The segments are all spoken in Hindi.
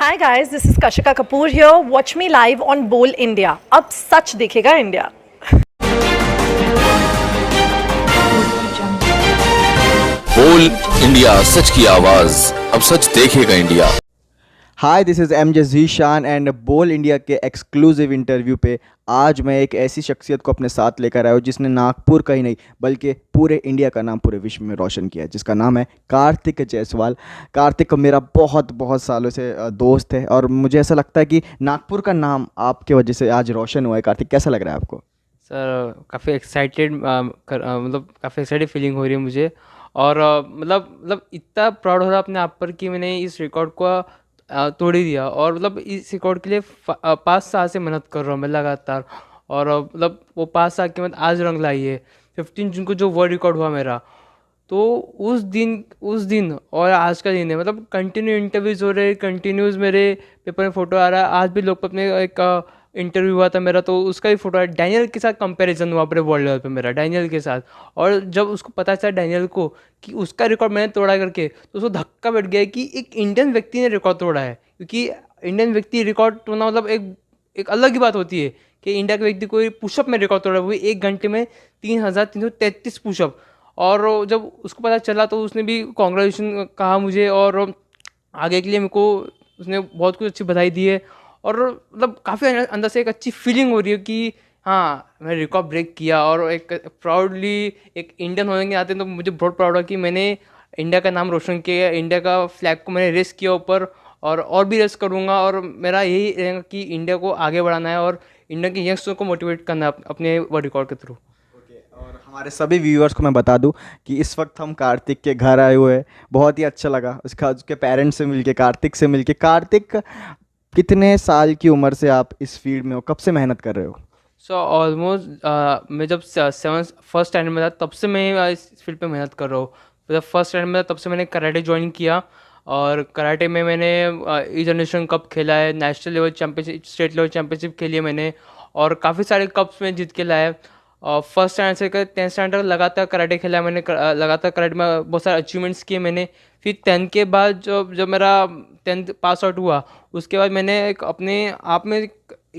Hi guys, this is Kashika Kapoor here. Watch me live on Bowl India. अब सच दिखेगा इंडिया. बोल इंडिया, सच की आवाज, अब सच देखेगा India. Hi, this is M J Zeeshan and Bol India के एक्सक्लूसिव इंटरव्यू पे आज मैं एक ऐसी शख्सियत को अपने साथ लेकर आया हूँ जिसने नागपुर का ही नहीं बल्कि पूरे इंडिया का नाम पूरे विश्व में रोशन किया है, जिसका नाम है कार्तिक जायसवाल. कार्तिक मेरा बहुत बहुत सालों से दोस्त है और मुझे ऐसा लगता है कि नागपुर का नाम आपके वजह से आज रोशन हुआ है. कार्तिक, कैसा लग रहा है आपको? सर काफ़ी एक्साइटेड मतलब काफ़ी एक्साइटेड फीलिंग हो रही है मुझे. और मतलब इतना प्राउड हो रहा अपने आप पर कि मैंने इस रिकॉर्ड को तोड़ ही दिया. और मतलब इस रिकॉर्ड के लिए 5 साल से मेहनत कर रहा हूँ मैं लगातार. और मतलब वो 5 साल की मेहनत आज रंग लाई है. 15 जून को जो वर्ल्ड रिकॉर्ड हुआ मेरा, तो उस दिन और आज का दिन है. मतलब कंटिन्यू इंटरव्यूज़ हो रहे, कंटिन्यूज़ मेरे पेपर में फ़ोटो आ रहा है. आज भी लोग अपने एक इंटरव्यू हुआ था मेरा, तो उसका भी फ़ोटो है. डैनियल के साथ कंपैरिजन हुआ पूरे वर्ल्ड लेवल पे मेरा, डैनियल के साथ. और जब उसको पता चला डैनियल को कि उसका रिकॉर्ड मैंने तोड़ा करके, तो उसको धक्का बैठ गया कि एक इंडियन व्यक्ति ने रिकॉर्ड तोड़ा है. क्योंकि इंडियन व्यक्ति रिकॉर्ड तोड़ना मतलब एक अलग ही बात होती है कि इंडिया के व्यक्ति कोई पुशअप में रिकॉर्ड तोड़ा, वो 1 घंटे में 3,333 पुशअप. और जब उसको पता चला तो उसने भी कॉन्ग्रेचुलेशन कहा मुझे, और आगे के लिए मेरे को उसने बहुत कुछ अच्छी बधाई दी है. और मतलब काफ़ी अंदर से एक अच्छी फीलिंग हो रही है कि हाँ, मैंने रिकॉर्ड ब्रेक किया. और एक प्राउडली एक इंडियन होने के नाते तो मुझे बहुत प्राउड है कि मैंने इंडिया का नाम रोशन किया, इंडिया का फ्लैग को मैंने रेस किया ऊपर, और भी रेस करूँगा. और मेरा यही रहेगा कि इंडिया को आगे बढ़ाना है और इंडिया के यंगस्टर्स को मोटिवेट करना है अपने वर्ल्ड रिकॉर्ड के थ्रू. और हमारे सभी व्यूअर्स को मैं बता दूं कि इस वक्त हम कार्तिक के घर आए हुए हैं. बहुत ही अच्छा लगा उसके पेरेंट्स से मिलके, कार्तिक से मिलके. कार्तिक, कितने साल की उम्र से आप इस फील्ड में हो? कब से मेहनत कर रहे हो? सो ऑलमोस्ट मैं जब फर्स्ट स्टैंडर्ड में था तब से मैं इस फील्ड पे मेहनत कर रहा हूँ. जब फर्स्ट स्टैंडर्ड में था तब से मैंने कराटे ज्वाइन किया. और कराटे में मैंने ई जनरेशन कप खेला है, national level championship, state level championship खेली है मैंने, और काफ़ी सारे कप्स में जीत के लाया है. और फर्स्ट स्टैंडर्ड से 10th स्टैंडर्ड लगातार कराटे खेला है मैंने. लगातार कराटे में बहुत सारे अचीवमेंट्स किए मैंने. फिर 10th के बाद जब मेरा 10th पास आउट हुआ, उसके बाद मैंने एक अपने आप में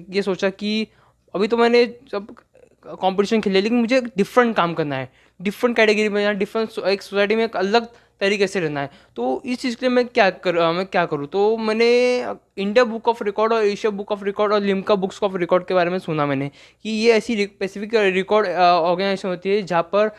ये सोचा कि अभी तो मैंने जब कंपटीशन खेले, लेकिन मुझे डिफरेंट काम करना है, डिफरेंट कैटेगरी में जाना, डिफरेंट एक सोसाइटी में एक अलग तरीके से रहना है. तो इस चीज़ के लिए मैं क्या करूँ. तो मैंने इंडिया बुक ऑफ रिकॉर्ड और एशिया बुक ऑफ रिकॉर्ड और लिम्का बुक्स ऑफ रिकॉर्ड के बारे में सुना मैंने कि ये ऐसी स्पेसिफिक रिकॉर्ड ऑर्गेनाइजेशन होती है जहाँ पर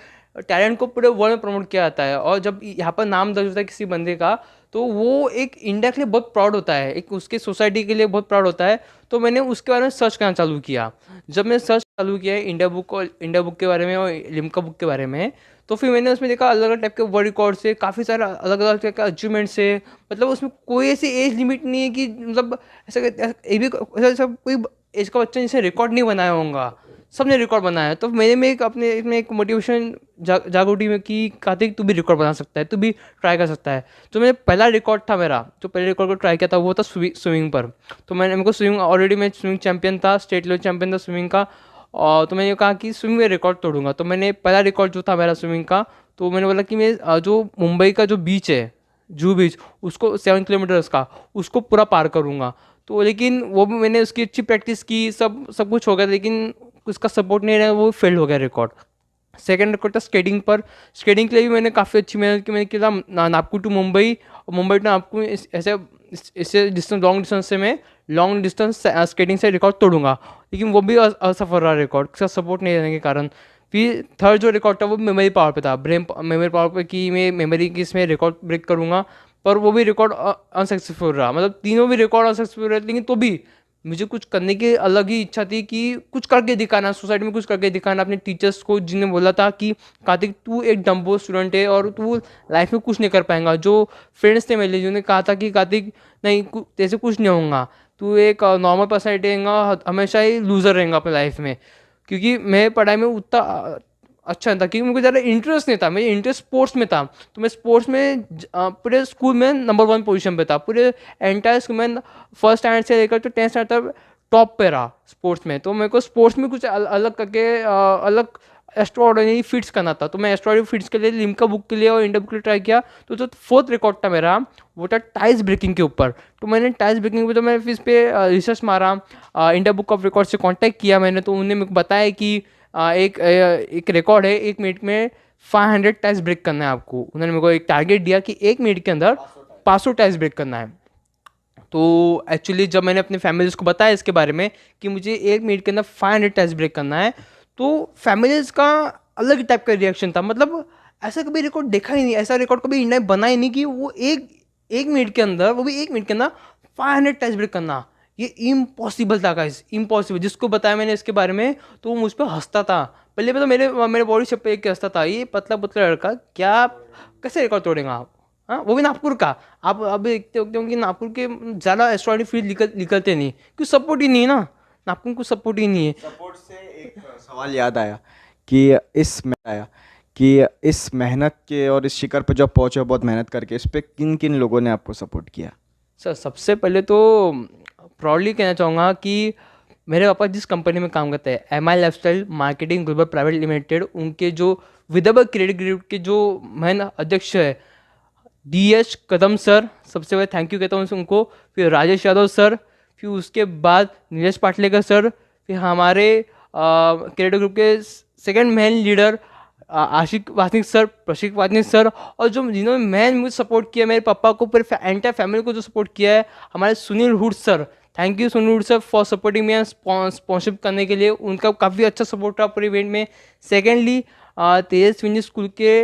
टैलेंट को पूरे वर्ल्ड में प्रमोट किया जाता है. और जब यहाँ पर नाम दर्ज होता है किसी बंदे का, तो वो एक इंडिया के लिए बहुत प्राउड होता है, एक उसके सोसाइटी के लिए बहुत प्राउड होता है. तो मैंने उसके बारे में सर्च करना चालू किया. जब मैंने सर्च चालू किया इंडिया बुक के बारे में और लिम्का बुक के बारे में, तो फिर मैंने उसमें देखा अलग अलग टाइप के वर्ल्ड रिकॉर्ड से, काफ़ी सारे अलग अलग टाइप के अचीवमेंट से. मतलब उसमें कोई ऐसी एज लिमिट नहीं है कि मतलब ऐसा कोई एज का बच्चा जिसने रिकॉर्ड नहीं बनाया होगा, सबने रिकॉर्ड बनाया है. तो मेरे में एक अपने इसमें एक मोटिवेशन जागृति में कि कार्तिक तू भी रिकॉर्ड बना सकता है, तू भी ट्राई कर सकता है. तो मेरा पहला रिकॉर्ड था, मेरा जो पहले रिकॉर्ड को ट्राई किया था वो था स्विमिंग पर. तो मेरे को स्विमिंग, ऑलरेडी मैं स्विमिंग चैंपियन था, स्टेट लेवल चैंपियन था स्विमिंग का. और तो मैंने कहा कि स्विमिंग में रिकॉर्ड तोड़ूंगा. तो मैंने पहला रिकॉर्ड जो था मेरा स्विमिंग का, तो मैंने बोला कि मैं जो मुंबई का जो बीच है, जूहू बीच, उसको 7 किलोमीटर्स का, उसको पूरा पार करूँगा. तो लेकिन वो भी मैंने उसकी अच्छी प्रैक्टिस की, सब कुछ हो गया, लेकिन उसका सपोर्ट नहीं रहा, वो फेल हो गया रिकॉर्ड. सेकंड रिकॉर्ड था स्केटिंग पर. स्केटिंग के लिए भी मैंने काफ़ी अच्छी मेहनत की. मैंने किया था नागपुर टू मुंबई, और मुंबई टू नागपुर, इससे डिस्टेंस, लॉन्ग डिस्टेंस से मैं लॉन्ग डिस्टेंस स्केटिंग से रिकॉर्ड तोड़ूंगा. लेकिन वो भी असफल रहा रिकॉर्ड, उसका सपोर्ट नहीं रहने के कारण. फिर थर्ड जो रिकॉर्ड था वो मेमोरी पावर पे था, ब्रेन मेमोरी पावर पे, कि मैं मेमोरी की इसमें रिकॉर्ड ब्रेक करूँगा. पर वो भी रिकॉर्ड अनसक्सेसफुल रहा. मतलब तीनों भी रिकॉर्ड अनसक्सेसफुल रहे, लेकिन तो भी मुझे कुछ करने की अलग ही इच्छा थी कि कुछ करके दिखाना, सोसाइटी में कुछ करके दिखाना. अपने टीचर्स को जिन्हें बोला था कि कार्तिक तू एक डम्बो स्टूडेंट है और तू लाइफ में कुछ नहीं कर पाएगा. जो फ्रेंड्स थे मेरे, जिन्होंने कहा था कि कार्तिक नहीं, तेरे से कुछ नहीं होगा, तू एक नॉर्मल पर्सनैलिटी रहेगा, हमेशा ही लूज़र रहेगा अपने लाइफ में. क्योंकि मैं पढ़ाई में उतना अच्छा नहीं था, क्योंकि मुझे ज़्यादा इंटरेस्ट नहीं था. मेरी इंटरेस्ट स्पोर्ट्स में था. तो मैं स्पोर्ट्स में पूरे स्कूल में नंबर 1 पोजीशन पे था. पूरे एंटायर स्कूल में फर्स्ट स्टैंडर्ड से लेकर तो 10th स्टैंडर्ड तक टॉप पे रहा स्पोर्ट्स में. तो मेरे को स्पोर्ट्स में कुछ अलग करके अलग एक्स्ट्रा ऑर्डिनरी फीट्स करना था, तो मैं एक्स्ट्रा ऑर्डिनरी फीट्स के लिए लिम्का बुक के लिए और इंडिया बुक के लिए ट्राई किया। तो जो फोर्थ रिकॉर्ड था मेरा वो था टाइल्स ब्रेकिंग के ऊपर। तो मैंने टाइल्स ब्रेकिंग पे, तो मैंने फिर इस पर रिसर्च मारा, इंडिया बुक ऑफ रिकॉर्ड से कांटेक्ट किया मैंने, तो उन्होंने मेरे को बताया कि एक रिकॉर्ड है 1 मिनट में 500 टाइल्स ब्रेक करना है आपको। उन्होंने मेरे को एक टारगेट दिया कि 1 मिनट के अंदर 500 टाइल्स ब्रेक करना है। तो एक्चुअली जब मैंने अपने फैमिलीज़ को बताया इसके बारे में कि मुझे 1 मिनट के अंदर 500 टाइल्स ब्रेक करना है, तो फैमिलीज़ का अलग टाइप का रिएक्शन था। मतलब ऐसा कभी रिकॉर्ड देखा ही नहीं, ऐसा रिकॉर्ड कभी इंडिया में बना ही नहीं कि वो एक मिनट के अंदर, वो भी 1 मिनट के अंदर 500 टाइल्स ब्रेक करना। ये इम्पॉसिबल था गाइस, इम्पॉसिबल। जिसको बताया मैंने इसके बारे में तो वो मुझ पर हंसता था। पहले पे तो मेरे बॉडी शेप पे एक हंसता था, ये पतला पतला लड़का क्या कैसे रिकॉर्ड तोड़ेगा आप, हाँ वो भी नागपुर का। आप अब देखते होते हो कि नागपुर के ज़्यादा एस्ट्रोनॉमी फील्ड निकलते नहीं, क्यों सपोर्ट ही नहीं है ना, नागपुर को सपोर्ट ही नहीं है। सपोर्ट से एक सवाल याद आया कि इस मेहनत के और इस शिखर पर जब पहुंचे हो बहुत मेहनत करके, इस पे किन किन लोगों ने आपको सपोर्ट किया? सर सबसे पहले तो प्राउडली कहना चाहूँगा कि मेरे पापा जिस कंपनी में काम करते हैं, MI lifestyle marketing global private limited, उनके जो विदर्भ क्रेडिट ग्रुप के जो मेन अध्यक्ष है DH कदम सर, सबसे पहले थैंक यू कहता हूँ उनको। फिर राजेश यादव सर, फिर उसके बाद नीलेश पाटलेकर सर, फिर हमारे क्रेडिट ग्रुप के सेकंड मेन लीडर आशिक वासनिक सर, प्रशिक वासनिक सर, और जो जिन्होंने मैन मुझे सपोर्ट किया, मेरे पापा को पूरे एंटायर फैमिली को जो सपोर्ट किया है, हमारे Sunil hood sir. Thank you Sunil hood sir for supporting me, sponsorship करने के लिए उनका काफ़ी अच्छा सपोर्ट रहा पूरे इवेंट में। सेकेंडली तेजस्विनी स्कूल के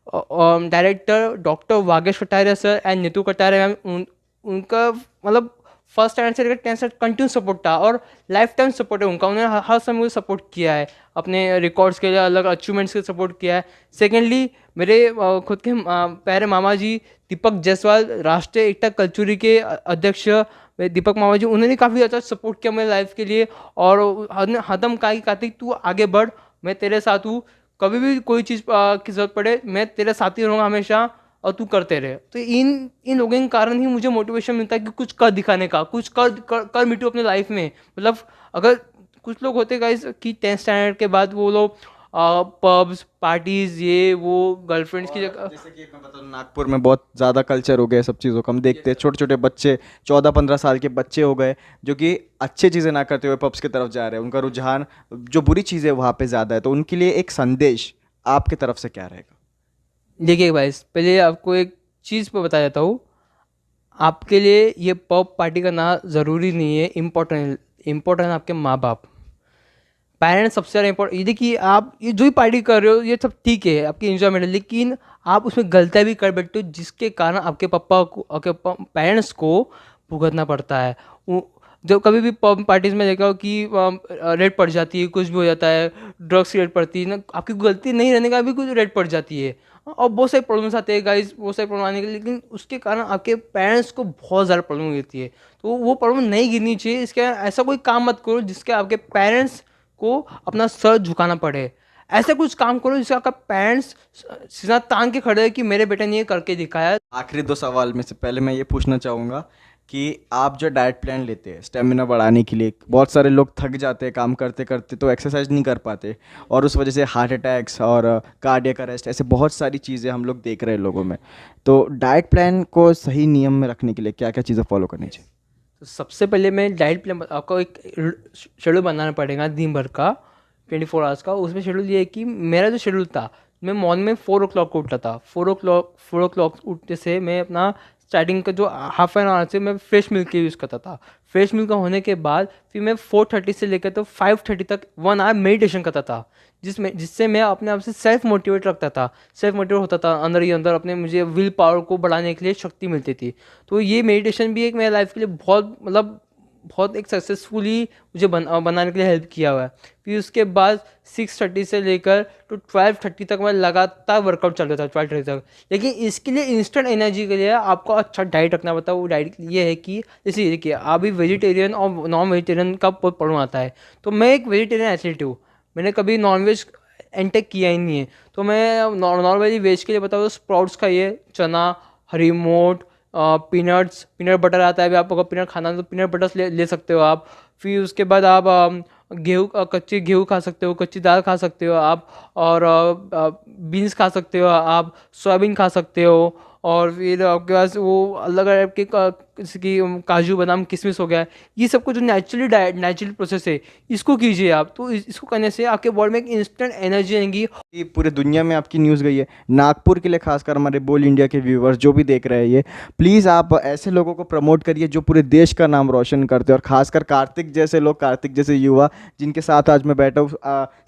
director doctor Vagesh Kataria sir and Neetu Kataria ma'am, उनका मतलब फर्स्ट स्टैंडर्ड से लेकर 10th स्टैंडर्ड कंटिन्यू सपोर्ट था और लाइफ टाइम सपोर्ट है उनका। उन्होंने हर समय मुझे सपोर्ट किया है, अपने रिकॉर्ड्स के लिए, अलग अचीवमेंट्स के लिए सपोर्ट किया है। सेकेंडली मेरे खुद के प्यारे मामा जी दीपक जायसवाल, राष्ट्रीय एकता कल्चुरी के अध्यक्ष दीपक मामा जी, उन्होंने काफ़ी अच्छा सपोर्ट किया मेरे लाइफ के लिए। और हदम का कार्तिक तू आगे बढ़, मैं तेरे साथ हूँ, कभी भी कोई चीज़ की ज़रूरत पड़े मैं तेरे साथ ही रहूँगा हमेशा, और तू करते रहे। तो इन लोगों के कारण ही मुझे मोटिवेशन मिलता है कि कुछ कर दिखाने का, कुछ कर मिटू अपने लाइफ में। मतलब अगर कुछ लोग होते गाइस कि 10th स्टैंडर्ड के बाद वो लोग पब्स पार्टीज ये वो गर्लफ्रेंड्स की जगह, जैसे कि मैं बता दूं, नागपुर में बहुत ज़्यादा कल्चर हो गया सब चीज़ों का। हम देखते हैं छोटे छोटे बच्चे, 14-15 साल के बच्चे हो गए जो कि अच्छी चीज़ें ना करते हुए पब्स की तरफ जा रहे हैं। उनका रुझान जो बुरी चीज़ें वहाँ पे ज़्यादा है, तो उनके लिए एक संदेश आपकी तरफ से क्या रहेगा? देखिए भाई पहले आपको एक चीज़ पर बताया जाता हूँ, आपके लिए ये पब पार्टी करना ज़रूरी नहीं है, इम्पोर्टेंट है आपके माँ बाप, पेरेंट्स सबसे ज़्यादा इंपॉर्टेंट। ये देखिए आप ये जो भी पार्टी कर रहे हो ये सब ठीक है, आपकी इंजॉयमेंट है, लेकिन आप उसमें गलतियाँ भी कर बैठते हो जिसके कारण आपके पापा को, आपके पेरेंट्स को भुगतना पड़ता है। जो कभी भी पब पार्टीज में देखा हो कि रेड पड़ जाती है, कुछ भी हो जाता है, ड्रग्स की रेड पड़ती है ना, आपकी गलती नहीं रहने का भी कुछ रेड पड़ जाती है, और बहुत सारे प्रॉब्लम्स आते हैं गाइस, बहुत सारे प्रॉब्लम आने के, लेकिन उसके कारण आपके पेरेंट्स को बहुत ज़्यादा प्रॉब्लम होती है। तो वो प्रॉब्लम नहीं गिरनी चाहिए। इसके कारण ऐसा कोई काम मत करो जिसके आपके पेरेंट्स को अपना सर झुकाना पड़े। ऐसा कुछ काम करो जिसका आपका पेरेंट्स सीधा तान के खड़े है कि मेरे बेटे ने ये करके दिखाया। आखिरी 2 सवाल में से पहले मैं ये पूछना चाहूँगा कि आप जो डाइट प्लान लेते हैं स्टेमिना बढ़ाने के लिए, बहुत सारे लोग थक जाते हैं काम करते करते तो एक्सरसाइज नहीं कर पाते, और उस वजह से हार्ट अटैक्स और कार्डियक अरेस्ट ऐसे बहुत सारी चीज़ें हम लोग देख रहे हैं लोगों में। तो डाइट प्लान को सही नियम में रखने के लिए क्या क्या चीज़ें फॉलो करनी चाहिए? तो सबसे पहले मैं डाइट प्लान आपको एक शेड्यूल बनाना पड़ेगा दिन भर का, 24 आवर्स का। उसमें शेड्यूल ये है कि मेरा जो शेड्यूल था, मैं मॉर्निंग में 4 o'clock को उठता था। 4 o'clock उठने से मैं अपना स्टार्टिंग का जो हाफ एन आवर से मैं फ्रेश मिल्क के यूज़ करता था। फ्रेश मिल्क का होने के बाद फिर मैं 4:30 से लेकर तो 5:30 तक 1 आवर मेडिटेशन करता था, जिससे मैं अपने आप से सेल्फ मोटिवेट रखता था, सेल्फ मोटिवेट होता था अंदर ही अंदर, अपने मुझे विल पावर को बढ़ाने के लिए शक्ति मिलती थी। तो ये मेडिटेशन भी एक मेरे लाइफ के लिए बहुत मतलब बहुत एक सक्सेसफुली मुझे बनाने के लिए हेल्प किया हुआ है। फिर उसके बाद 6:30 से लेकर तो 12:30 तक मैं लगातार वर्कआउट चल रहा था, 12:30 तक। लेकिन इसके लिए इंस्टेंट एनर्जी के लिए आपको अच्छा डाइट रखना पड़ता है। वो डाइट ये है कि जैसे देखिए आप भी वेजिटेरियन और नॉन वेजिटेरियन का बहुत प्रॉब्लम आता है, तो मैं एक वेजिटेरियन एथलीट हूँ, मैंने कभी नॉनवेज एंटेक किया ही नहीं है। तो मैं नॉर्मली वेज के लिए बताऊँ तो स्प्राउट्स खाइए, चना, हरी मोट, पीनट बटर आता है, अभी आपको अगर पीनट खाना है तो पीनट बटर ले सकते हो आप। फिर उसके बाद आप कच्चे गेहूँ खा सकते हो, कच्ची दाल खा सकते हो आप, और बीन्स खा सकते हो आप, सोयाबीन खा सकते हो, और फिर आपके पास वो अलग अलग के जैसे कि काजू बादाम किशमिश हो गया, ये सब कुछ जो नेचुरली डाइट नेचुरल प्रोसेस है, इसको कीजिए आप। तो इसको करने से आपके बॉडी में एक इंस्टेंट एनर्जी आएगी। ये पूरे दुनिया में आपकी न्यूज़ गई है, नागपुर के लिए खासकर हमारे बोल इंडिया के व्यूवर्स जो भी देख रहे हैं, ये प्लीज़ आप ऐसे लोगों को प्रमोट करिए जो पूरे देश का नाम रोशन करते हैं, और खासकर कार्तिक जैसे लोग, कार्तिक जैसे युवा जिनके साथ आज मैं बैठा हूँ।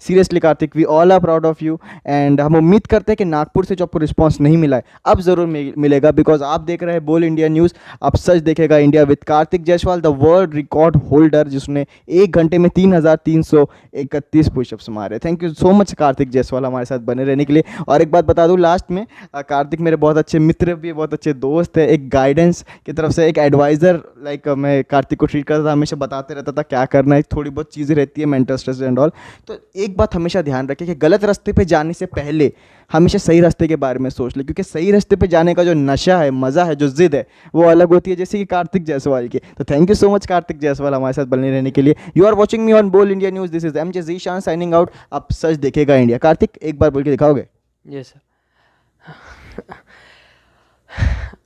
Seriously Kartik, we all are proud of you, and हम उम्मीद करते हैं कि नागपुर से जो आपको रिस्पॉन्स नहीं मिला है अब ज़रूर मिलेगा, बिकॉज आप देख रहे हैं बोल इंडिया न्यूज़। अब सच देखेगा India with Kartik Jaiswal, the world record holder, जिसने 1 घंटे में 3,331 पुशअप्स मारे। Thank you so much Kartik Jaiswal हमारे साथ बने रहने के लिए। और एक बात बता दूं लास्ट में, कार्तिक मेरे बहुत अच्छे मित्र भी, बहुत अच्छे दोस्त है, एक गाइडेंस की तरफ से एक एडवाइज़र लाइक मैं कार्तिक को ट्रीट करता था, हमेशा बताते रहता था क्या करना है, थोड़ी बहुत चीज़ें रहती है मेंटल स्ट्रेस एंड ऑल। तो एक बात हमेशा ध्यान रखें कि गलत रास्ते पे जाने से पहले हमेशा सही रास्ते के बारे में सोच ले, क्योंकि सही रास्ते पे जाने का जो नशा है, मज़ा है, जो जिद है, वो अलग होती है, जैसे कि कार्तिक जायसवाल की। तो thank you so much Kartik Jaiswal हमारे साथ बने रहने के लिए। You are watching me on Bol India News, this is MJ Zeeshan signing out. अब सच देखेगा इंडिया। कार्तिक एक बार बोल के दिखाओगे? Yes sir.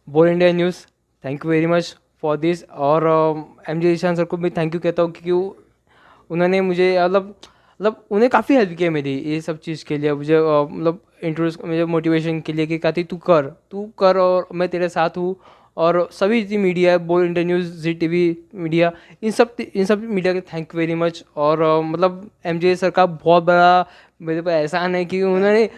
Bol India News, thank you very much for this. और एमजे ईशान सर को भी थैंक यू कहता हूँ, क्योंकि उन्होंने मुझे मतलब उन्हें काफ़ी हेल्प किया मेरी ये सब चीज़ के लिए, मुझे मतलब इंट्रोड्यूस, मुझे मोटिवेशन के लिए कि कहती तू कर और मैं तेरे साथ हूँ। और सभी जी मीडिया, बोल इंडिया न्यूज़, जी टीवी मीडिया, इन सब मीडिया के थैंक यू वेरी मच। और मतलब एमजे सर का बहुत बड़ा मेरे पे एहसान है कि उन्होंने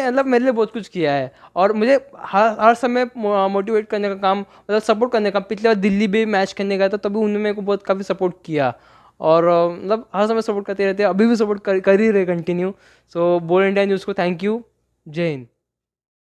मतलब मेरे लिए बहुत कुछ किया है, और मुझे हर समय मोटिवेट करने का काम, मतलब सपोर्ट करने का। पिछले बार दिल्ली भी मैच करने गया था, तभी उन्होंने मेरे को बहुत काफ़ी सपोर्ट किया, और मतलब हर समय सपोर्ट करते रहते हैं, अभी भी सपोर्ट कर ही रहे कंटिन्यू। सो बोल इंडिया न्यूज़ को थैंक यू। जय हिंद।